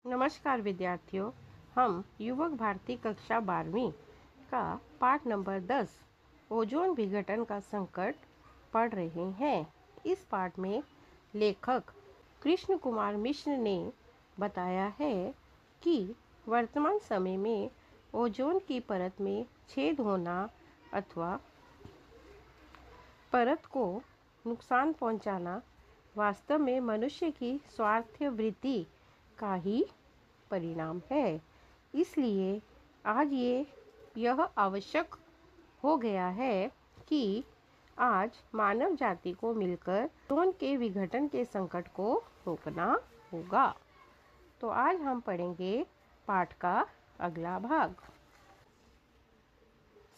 नमस्कार विद्यार्थियों, हम युवक भारती कक्षा 12वीं का पाठ नंबर 10 ओजोन विघटन का संकट पढ़ रहे हैं। इस पाठ में लेखक कृष्ण कुमार मिश्र ने बताया है कि वर्तमान समय में ओजोन की परत में छेद होना अथवा परत को नुकसान पहुंचाना वास्तव में मनुष्य की स्वार्थ वृत्ति का ही परिणाम है। इसलिए आज यह आवश्यक हो गया है कि आज मानव जाति को मिलकर ओजोन के विघटन के संकट को रोकना होगा। तो आज हम पढ़ेंगे पाठ का अगला भाग।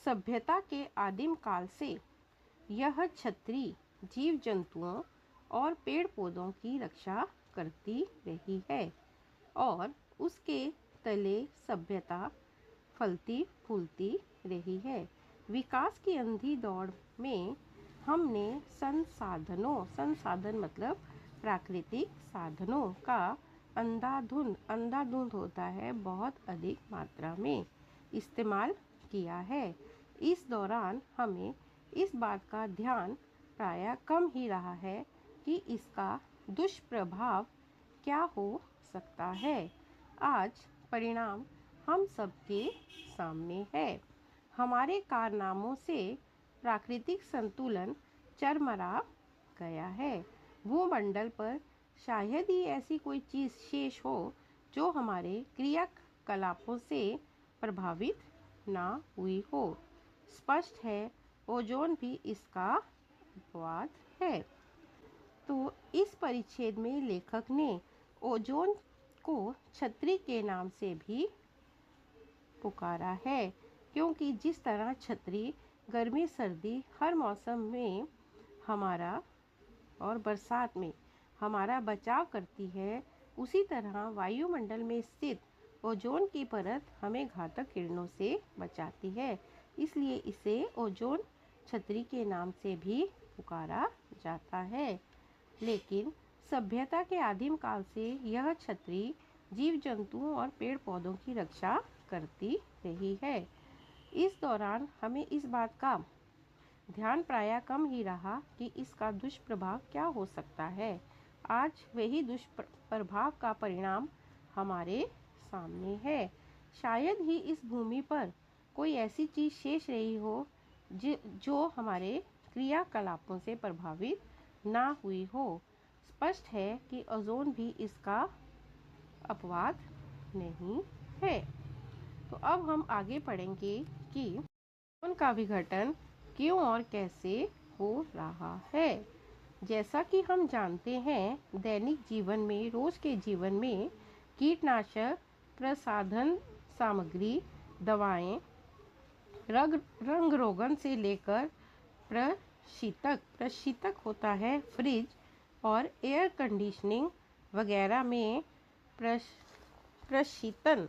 सभ्यता के आदिम काल से यह छतरी जीव जंतुओं और पेड़ पौधों की रक्षा करती रही है और उसके तले सभ्यता फलती फूलती रही है। विकास की अंधी दौड़ में हमने संसाधन मतलब प्राकृतिक साधनों का अंधाधुंध होता है बहुत अधिक मात्रा में इस्तेमाल किया है। इस दौरान हमें इस बात का ध्यान प्रायः कम ही रहा है कि इसका दुष्प्रभाव क्या हो सकता है। आज परिणाम हम सबके सामने है। हमारे कारनामों से प्राकृतिक संतुलन चरमरा गया है। भूमंडल पर शायद ही ऐसी कोई चीज शेष हो जो हमारे क्रियाकलापों से प्रभावित ना हुई हो। स्पष्ट है ओजोन भी इसका अपवाद है। तो इस परिच्छेद में लेखक ने ओजोन को छतरी के नाम से भी पुकारा है, क्योंकि जिस तरह छतरी गर्मी सर्दी हर मौसम में हमारा और बरसात में हमारा बचाव करती है, उसी तरह वायुमंडल में स्थित ओजोन की परत हमें घातक किरणों से बचाती है। इसलिए इसे ओजोन छतरी के नाम से भी पुकारा जाता है। लेकिन सभ्यता के आदिम काल से यह छतरी जीव जंतुओं और पेड़ पौधों की रक्षा करती रही है। इस दौरान हमें इस बात का ध्यान प्रायः कम ही रहा कि इसका दुष्प्रभाव क्या हो सकता है। आज वही दुष्प्रभाव का परिणाम हमारे सामने है। शायद ही इस भूमि पर कोई ऐसी चीज शेष रही हो जो हमारे क्रियाकलापों से प्रभावित ना हुई हो। स्पष्ट है कि ओजोन भी इसका अपवाद नहीं है। तो अब हम आगे पढ़ेंगे कि ओजोन का विघटन क्यों और कैसे हो रहा है। जैसा कि हम जानते हैं, दैनिक जीवन में रोज के जीवन में कीटनाशक प्रसाधन सामग्री दवाएं रंग रोगन से लेकर प्रशीतक होता है फ्रिज और एयर कंडीशनिंग वगैरह में प्रशीतन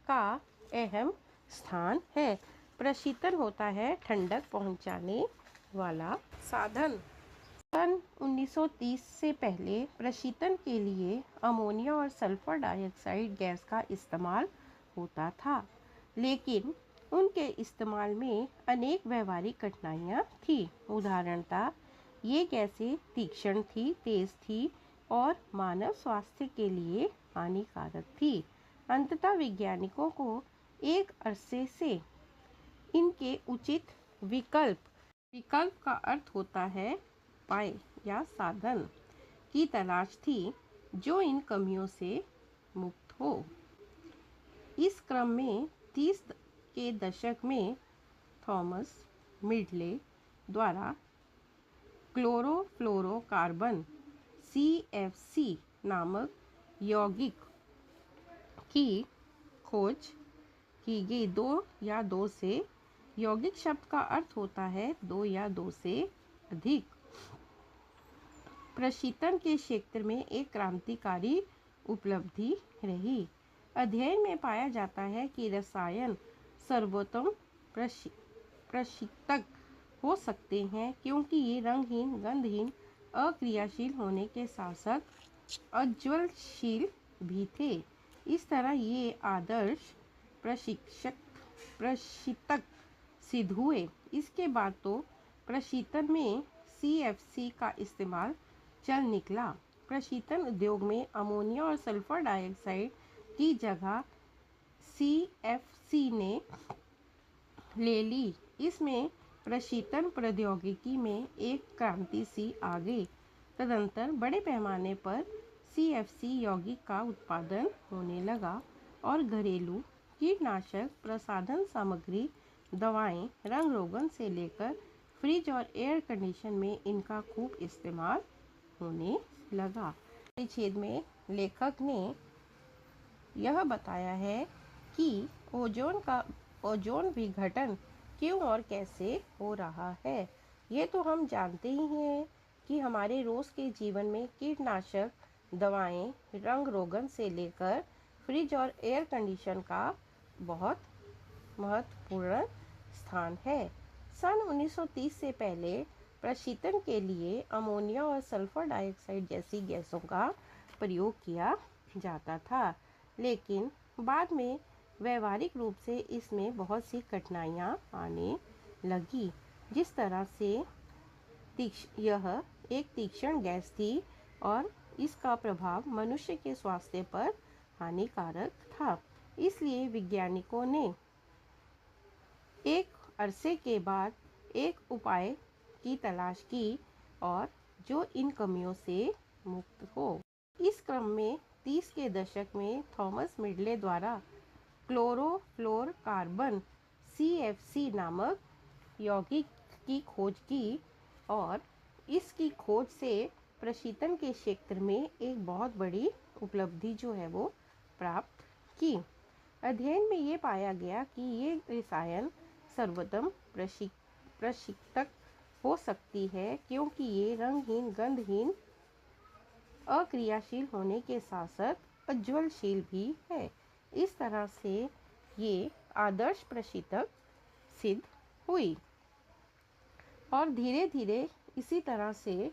का अहम स्थान है। प्रशीतन होता है ठंडक पहुंचाने वाला साधन। सन 1930 से पहले प्रशीतन के लिए अमोनिया और सल्फर डाइऑक्साइड गैस का इस्तेमाल होता था, लेकिन उनके इस्तेमाल में अनेक व्यवहारिक कठिनाइयाँ थी। उदाहरणतः ये गैसें तीक्ष्ण थी, तेज थी और मानव स्वास्थ्य के लिए हानिकारक थी। अंततः वैज्ञानिकों को एक अरसे से इनके उचित विकल्प का अर्थ होता है उपाय या साधन की तलाश थी जो इन कमियों से मुक्त हो। इस क्रम में 30 के दशक में थॉमस मिडले द्वारा क्लोरोफ्लोरोकार्बन CFC नामक यौगिक की खोज की गई। दो से यौगिक शब्द का अर्थ होता है दो या दो से अधिक। प्रशीतन के क्षेत्र में एक क्रांतिकारी उपलब्धि रही। अध्ययन में पाया जाता है कि रसायन सर्वोत्तम प्रशीतक हो सकते हैं, क्योंकि ये रंगहीन, गंधहीन, अक्रियाशील होने के साथ साथ अज्वलनशील भी थे। इस तरह ये आदर्श प्रशीतक सिद्ध हुए। इसके बाद तो प्रशीतन में CFC का इस्तेमाल चल निकला। प्रशीतन उद्योग में अमोनिया और सल्फर डाइऑक्साइड की जगह CFC ने ले ली। इसमें प्रशीतन प्रौद्योगिकी में एक क्रांति सी आ गई। तदंतर बड़े पैमाने पर CFC यौगिक का उत्पादन होने लगा और घरेलू कीटनाशक, प्रसाधन सामग्री, दवाएं, रंग रोगन से लेकर फ्रिज और एयर कंडीशन में इनका खूब इस्तेमाल होने लगा। परिच्छेद में लेखक ने यह बताया है कि ओजोन विघटन क्यों और कैसे हो रहा है। ये तो हम जानते ही हैं कि हमारे रोज़ के जीवन में कीटनाशक, दवाएं, रंग रोगन से लेकर फ्रिज और एयर कंडीशन का बहुत महत्वपूर्ण स्थान है। सन 1930 से पहले प्रशीतन के लिए अमोनिया और सल्फर डाइऑक्साइड जैसी गैसों का प्रयोग किया जाता था, लेकिन बाद में व्यवहारिक रूप से इसमें बहुत सी कठिनाइयाँ आने लगी। जिस तरह से यह एक तीक्ष्ण गैस थी और इसका प्रभाव मनुष्य के स्वास्थ्य पर हानिकारक था। इसलिए वैज्ञानिकों ने एक अरसे के बाद एक उपाय की तलाश की और जो इन कमियों से मुक्त हो। इस क्रम में 30 के दशक में थॉमस मिडले द्वारा क्लोरोफ्लोरकार्बन CFC नामक यौगिक की खोज की और इसकी खोज से प्रशीतन के क्षेत्र में एक बहुत बड़ी उपलब्धि जो है वो प्राप्त की। अध्ययन में ये पाया गया कि ये रसायन सर्वोत्तम प्रशीतक हो सकती है क्योंकि ये रंगहीन, गंधहीन, अक्रियाशील होने के साथ साथ उज्ज्वलशील भी है। इस तरह से ये आदर्श प्रशीतक सिद्ध हुई और धीरे धीरे इसी तरह से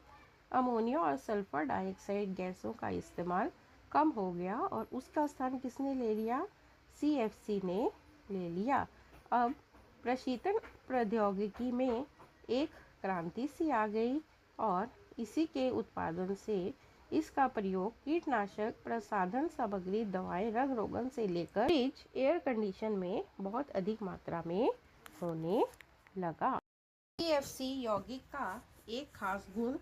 अमोनिया और सल्फर डाइऑक्साइड गैसों का इस्तेमाल कम हो गया और उसका स्थान किसने ले लिया? CFC ने ले लिया। अब प्रशीतन प्रौद्योगिकी में एक क्रांति सी आ गई और इसी के उत्पादन से इसका प्रयोग कीटनाशक, प्रसाधन सामग्री, दवाएं, रंग रोगन से लेकर फ्रिज, एयर कंडीशन में बहुत अधिक मात्रा में होने लगा। CFC यौगिक का एक खास गुण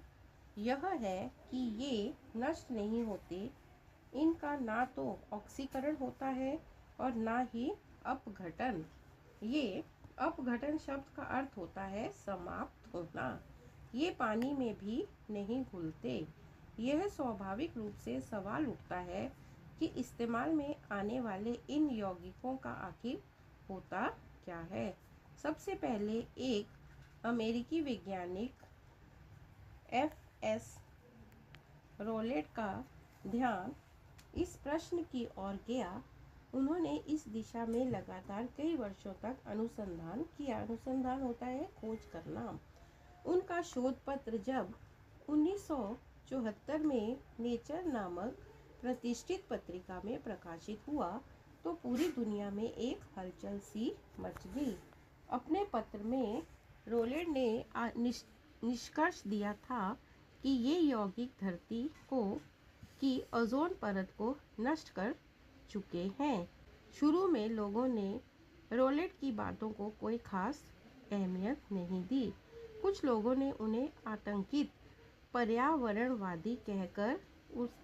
यह है कि ये नष्ट नहीं होते। इनका ना तो ऑक्सीकरण होता है और ना ही अपघटन। ये अपघटन शब्द का अर्थ होता है समाप्त होना। ये पानी में भी नहीं घुलते। यह स्वाभाविक रूप से सवाल उठता है कि इस्तेमाल में आने वाले इन यौगिकों का आखिर होता क्या है। सबसे पहले एक अमेरिकी वैज्ञानिक FS रोलेट का ध्यान इस प्रश्न की ओर गया। उन्होंने इस दिशा में लगातार कई वर्षों तक अनुसंधान किया। अनुसंधान होता है खोज करना। उनका शोध पत्र जब 1974 में नेचर नामक प्रतिष्ठित पत्रिका में प्रकाशित हुआ तो पूरी दुनिया में एक हलचल सी मच गई। अपने पत्र में रोलेट ने निष्कर्ष दिया था कि ये यौगिक धरती की ओजोन परत को नष्ट कर चुके हैं। शुरू में लोगों ने रोलेट की बातों को कोई खास अहमियत नहीं दी। कुछ लोगों ने उन्हें आतंकित पर्यावरणवादी कहकर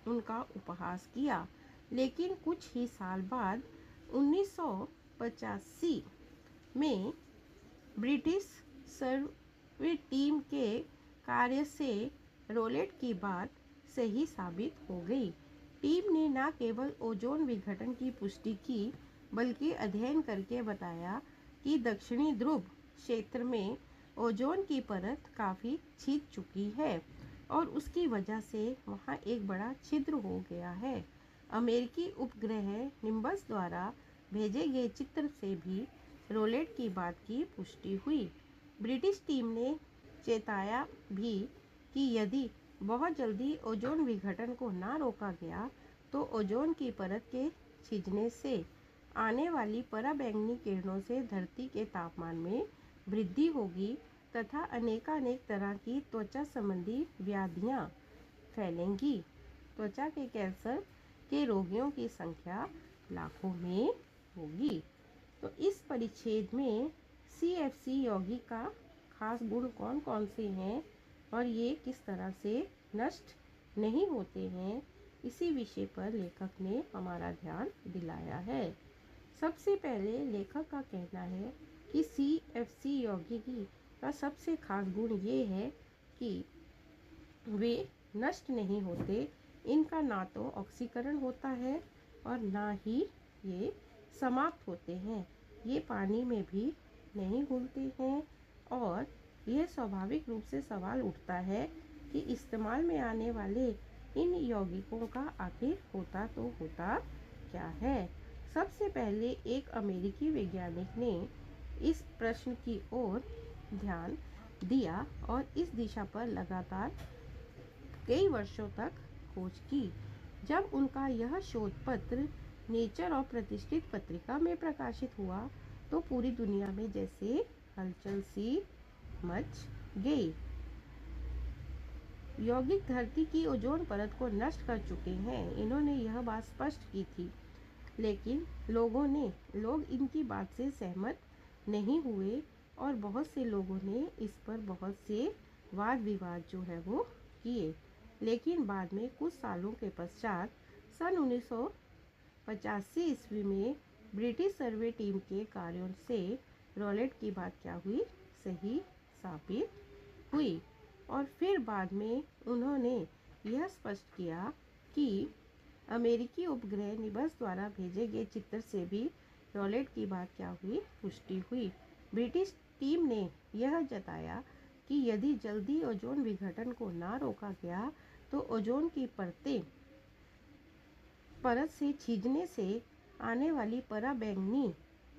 उनका उपहास किया, लेकिन कुछ ही साल बाद 1985 में ब्रिटिश सर्वे टीम के कार्य से रोलेट की बात सही साबित हो गई। टीम ने न केवल ओजोन विघटन की पुष्टि की बल्कि अध्ययन करके बताया कि दक्षिणी ध्रुव क्षेत्र में ओजोन की परत काफ़ी छिद चुकी है और उसकी वजह से वहाँ एक बड़ा छिद्र हो गया है। अमेरिकी उपग्रह निम्बस द्वारा भेजे गए चित्र से भी रोलेट की बात की पुष्टि हुई। ब्रिटिश टीम ने चेताया भी कि यदि बहुत जल्दी ओजोन विघटन को ना रोका गया तो ओजोन की परत के छिजने से आने वाली पराबैंगनी किरणों से धरती के तापमान में वृद्धि होगी तथा अनेकानेक तरह की त्वचा संबंधी व्याधियां फैलेंगी। त्वचा के कैंसर के रोगियों की संख्या लाखों में होगी। तो इस परिच्छेद में CFC यौगिक का खास गुण कौन कौन से हैं और ये किस तरह से नष्ट नहीं होते हैं, इसी विषय पर लेखक ने हमारा ध्यान दिलाया है। सबसे पहले लेखक का कहना है कि CFC यौगिकी का सबसे खास गुण ये है कि वे नष्ट नहीं होते। इनका ना तो ऑक्सीकरण होता है और ना ही ये समाप्त होते हैं। ये पानी में भी नहीं घुलते हैं और यह स्वाभाविक रूप से सवाल उठता है कि इस्तेमाल में आने वाले इन यौगिकों का आखिर होता क्या है। सबसे पहले एक अमेरिकी वैज्ञानिक ने इस प्रश्न की ओर ध्यान दिया और इस दिशा पर लगातार कई वर्षों तक खोज की। जब उनका यह शोध पत्र नेचर और प्रतिष्ठित पत्रिका में प्रकाशित हुआ तो पूरी दुनिया में जैसे हलचल सी मच गई। यौगिक धरती की ओजोन परत को नष्ट कर चुके हैं, इन्होंने यह बात स्पष्ट की थी, लेकिन लोग इनकी बात से सहमत नहीं हुए और बहुत से लोगों ने इस पर बहुत से वाद विवाद जो है वो किए। लेकिन बाद में कुछ सालों के पश्चात सन 1985 ईस्वी में ब्रिटिश सर्वे टीम के कार्यों से रॉलेट की बात क्या हुई, सही साबित हुई और फिर बाद में उन्होंने यह स्पष्ट किया कि अमेरिकी उपग्रह निबस द्वारा भेजे गए चित्र से भी रॉलेट की बात क्या हुई, पुष्टि हुई। ब्रिटिश टीम ने यह जताया कि यदि जल्दी ओजोन विघटन को ना रोका गया तो ओजोन की परत से छिजने से आने वाली पराबैंगनी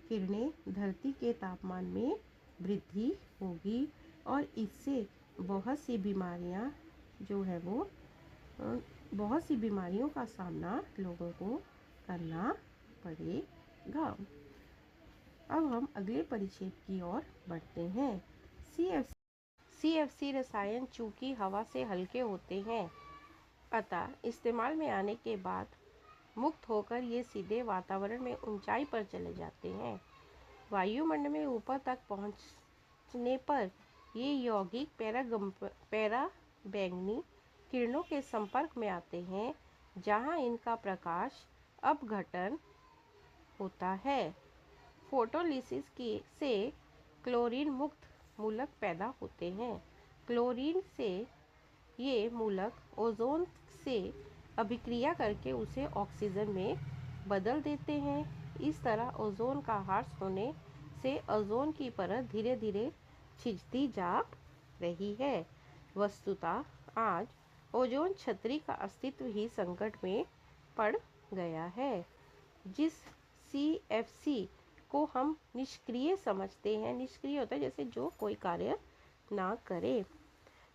किरणें धरती के तापमान में वृद्धि होगी और इससे बहुत सी बीमारियों का सामना लोगों को करना पड़ेगा। अब हम अगले परिच्छेद की ओर बढ़ते हैं। CFC रसायन चूंकि हवा से हल्के होते हैं, अतः इस्तेमाल में आने के बाद मुक्त होकर ये सीधे वातावरण में ऊंचाई पर चले जाते हैं। वायुमंडल में ऊपर तक पहुंचने पर ये यौगिक पराबैंगनी किरणों के संपर्क में आते हैं, जहां इनका प्रकाश अपघटन होता है। फोटोलिसिस से क्लोरीन मुक्त मूलक पैदा होते हैं। क्लोरीन से ये मूलक ओजोन से अभिक्रिया करके उसे ऑक्सीजन में बदल देते हैं। इस तरह ओजोन का ह्रास होने से ओजोन की परत धीरे धीरे छिजती जा रही है। वस्तुतः आज ओजोन छतरी का अस्तित्व ही संकट में पड़ गया है। जिस CFC को हम निष्क्रिय समझते हैं, निष्क्रिय होता है जैसे जो कोई कार्य ना करे,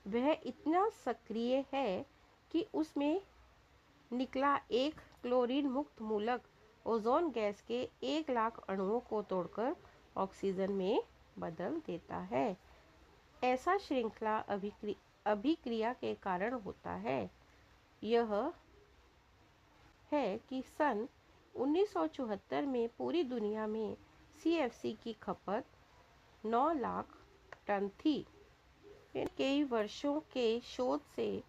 वह इतना सक्रिय है कि उसमें निकला एक क्लोरीन मुक्त मूलक ओजोन गैस के 1 लाख अणुओं को तोड़कर ऑक्सीजन में बदल देता है। ऐसा श्रृंखला अभिक्रिया के कारण होता है। यह है कि सन 1974 में पूरी दुनिया में CFC की खपत 9 लाख टन थी। फिर कई वर्षों के शोध से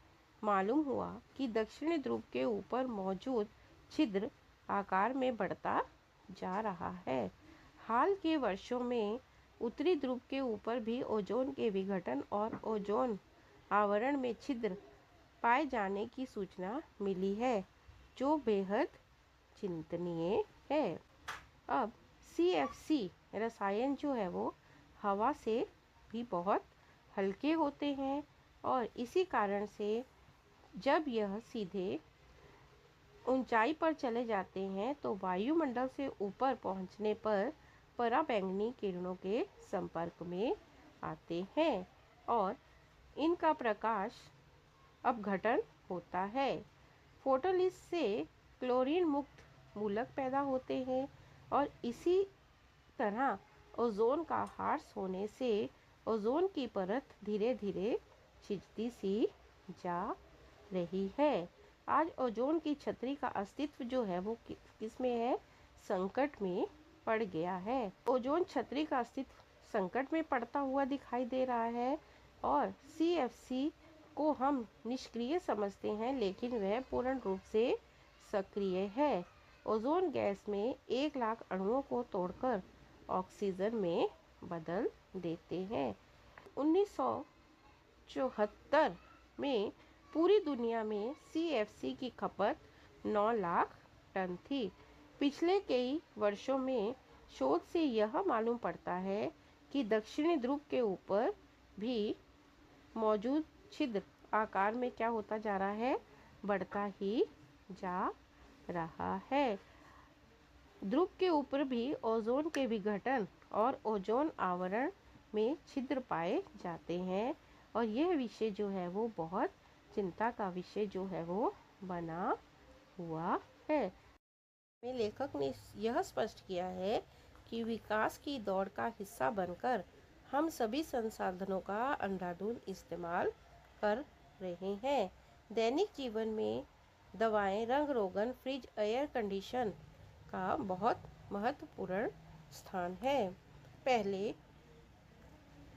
मालूम हुआ कि दक्षिणी ध्रुव के ऊपर मौजूद छिद्र आकार में बढ़ता जा रहा है। हाल के वर्षों में उत्तरी ध्रुव के ऊपर भी ओजोन के विघटन और ओजोन आवरण में छिद्र पाए जाने की सूचना मिली है, जो बेहद चिंतनीय है। अब CFC रसायन जो है वो हवा से भी बहुत हल्के होते हैं और इसी कारण से जब यह सीधे ऊंचाई पर चले जाते हैं तो वायुमंडल से ऊपर पहुंचने पर पराबैंगनी किरणों के संपर्क में आते हैं और इनका प्रकाश अपघटन होता है। फोटोलिसिस से क्लोरीन मुक्त मूलक पैदा होते हैं और इसी तरह ओजोन का ह्रास होने से ओजोन की परत धीरे धीरे छिजती सी जा रही है। आज ओजोन की छतरी का अस्तित्व जो है वो किसमें है, संकट में पड़ गया है। ओजोन छतरी का अस्तित्व संकट में पड़ता हुआ दिखाई दे रहा है और CFC को हम निष्क्रिय समझते हैं, लेकिन वह पूर्ण रूप से सक्रिय है। ओजोन गैस में 1 लाख अणुओं को तोड़कर ऑक्सीजन में बदल देते हैं। 1974 में पूरी दुनिया में CFC की खपत 9 लाख टन थी। पिछले कई वर्षों में शोध से यह मालूम पड़ता है कि दक्षिणी ध्रुव के ऊपर भी मौजूद छिद्र आकार में क्या होता जा रहा है, बढ़ता ही जा रहा है। ध्रुव के ऊपर भी ओजोन के विघटन और ओजोन आवरण में छिद्र पाए जाते हैं और यह विषय जो है वो बहुत चिंता का विषय जो है वो बना हुआ है। में लेखक ने यह स्पष्ट किया है कि विकास की दौड़ का हिस्सा बनकर हम सभी संसाधनों का अंधाधुंध इस्तेमाल कर रहे हैं। दैनिक जीवन में दवाएं, रंग रोगन, फ्रिज, एयर कंडीशन का बहुत महत्वपूर्ण स्थान है। पहले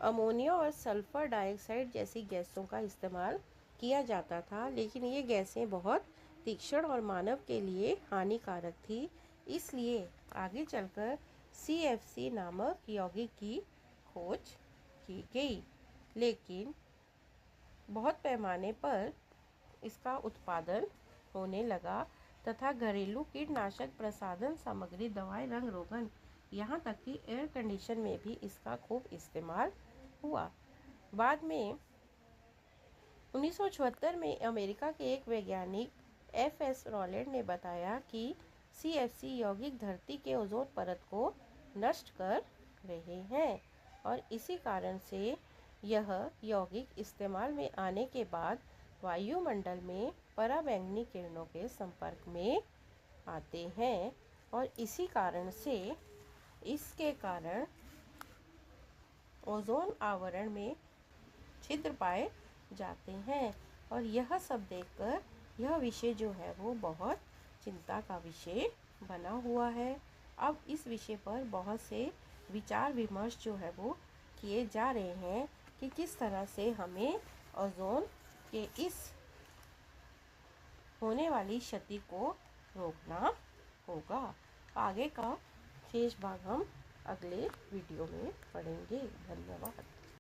अमोनिया और सल्फर डाइऑक्साइड जैसी गैसों का इस्तेमाल किया जाता था, लेकिन ये गैसें बहुत तीक्ष्ण और मानव के लिए हानिकारक थी। इसलिए आगे चलकर CFC नामक यौगिक की खोज की गई, लेकिन बहुत पैमाने पर इसका उत्पादन होने लगा तथा घरेलू कीटनाशक, प्रसाधन सामग्री, दवाएं, रंग रोगन, यहाँ तक कि एयर कंडीशन में भी इसका खूब इस्तेमाल हुआ। बाद में 1974 में अमेरिका के एक वैज्ञानिक FS रॉलेट ने बताया कि CFC यौगिक धरती के ओजोन परत को नष्ट कर रहे हैं और इसी कारण से यह यौगिक इस्तेमाल में आने के बाद वायुमंडल में पराबैंगनी किरणों के संपर्क में आते हैं और इसी कारण से इसके कारण ओजोन आवरण में छिद्र पाए जाते हैं और यह सब देखकर यह विषय जो है वो बहुत चिंता का विषय बना हुआ है। अब इस विषय पर बहुत से विचार विमर्श जो है वो किए जा रहे हैं कि किस तरह से हमें ओजोन के इस होने वाली क्षति को रोकना होगा। आगे का शेष भाग हम अगले वीडियो में पढ़ेंगे। धन्यवाद।